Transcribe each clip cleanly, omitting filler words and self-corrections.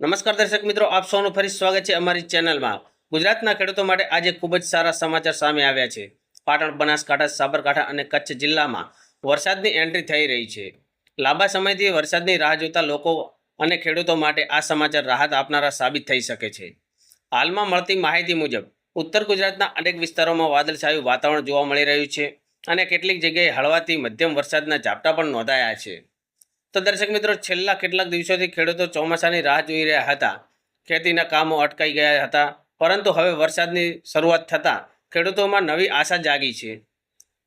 નમસ્કાર દર્શક મિત્રો, આપ સૌનું ફરી સ્વાગત છે અમારી ચેનલમાં। ગુજરાતના ખેડૂતો માટે આજે ખૂબ જ સારા સમાચાર સામે આવ્યા છે। પાટણ, બનાસકાંઠા, સાબરકાંઠા અને કચ્છ જિલ્લામાં વરસાદની એન્ટ્રી થઈ રહી છે। લાંબા સમયથી વરસાદની રાહ જોતા લોકો અને ખેડૂતો માટે આ સમાચાર રાહત આપનારા સાબિત થઈ શકે છે। હાલમાં મળતી માહિતી મુજબ ઉત્તર ગુજરાતના અનેક વિસ્તારોમાં વાદળછાયું વાતાવરણ જોવા મળી રહ્યું છે અને કેટલીક જગ્યાએ હળવાથી મધ્યમ વરસાદના ઝાપટા પણ નોંધાયા છે। તો દર્શક મિત્રો, છેલ્લા કેટલાક દિવસોથી ખેડૂતો ચોમાસાની રાહ જોઈ રહ્યા હતા। ખેતીના કામો અટકાઈ ગયા હતા, પરંતુ હવે વરસાદની શરૂઆત થતાં ખેડૂતોમાં નવી આશા જાગી છે।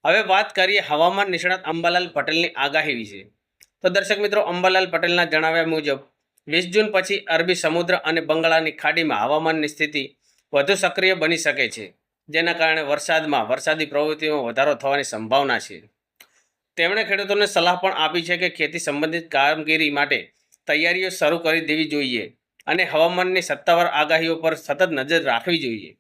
હવે વાત કરીએ હવામાન નિષ્ણાત અંબાલાલ પટેલની આગાહી વિશે। તો દર્શક મિત્રો, અંબાલાલ પટેલના જણાવ્યા મુજબ 20 જૂન પછી અરબી સમુદ્ર અને બંગાળાની ખાડીમાં હવામાનની સ્થિતિ વધુ સક્રિય બની શકે છે, જેના કારણે વરસાદી પ્રવૃત્તિઓમાં વધારો થવાની સંભાવના છે। તેમણે ખેડૂતોને સલાહ પણ આપી છે કે ખેતી સંબંધિત કામગીરી માટે તૈયારીઓ શરૂ કરી દેવી જોઈએ અને હવામાનની સત્તાવાર આગાહીઓ પર સતત નજર રાખવી જોઈએ।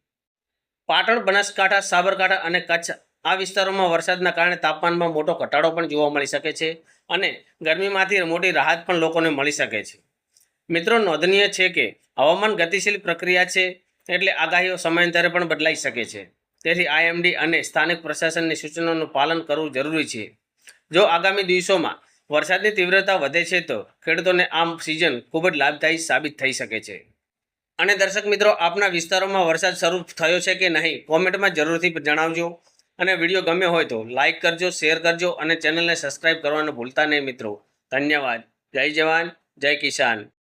પાટણ, બનાસકાંઠા, સાબરકાંઠા અને કચ્છ આ વિસ્તારોમાં વરસાદના કારણે તાપમાનમાં મોટો ઘટાડો પણ જોવા મળી શકે છે અને ગરમીમાંથી મોટી રાહત પણ લોકોને મળી શકે છે। મિત્રો, નોંધનીય છે કે હવામાન ગતિશીલ પ્રક્રિયા છે, એટલે આગાહીઓ સમયાંતરે પણ બદલાઈ શકે છે। તેથી આઈએમડી અને સ્થાનિક પ્રશાસનની સૂચનાઓનું પાલન કરવું જરૂરી છે। જો આગામી દિવસોમાં વરસાદની તીવ્રતા વધે છે તો ખેડૂતોને આ સિઝન ખૂબ જ લાભદાયી સાબિત થઈ શકે છે। અને દર્શક મિત્રો, આપના વિસ્તારોમાં વરસાદ શરૂ થયો છે કે નહીં, કોમેન્ટમાં જરૂરથી જણાવજો। અને વિડીયો ગમ્યો હોય તો લાઇક કરજો, શેર કરજો અને ચેનલને સબસ્ક્રાઇબ કરવાનું ભૂલતા નહીં મિત્રો। ધન્યવાદ। જય જવાન, જય કિસાન।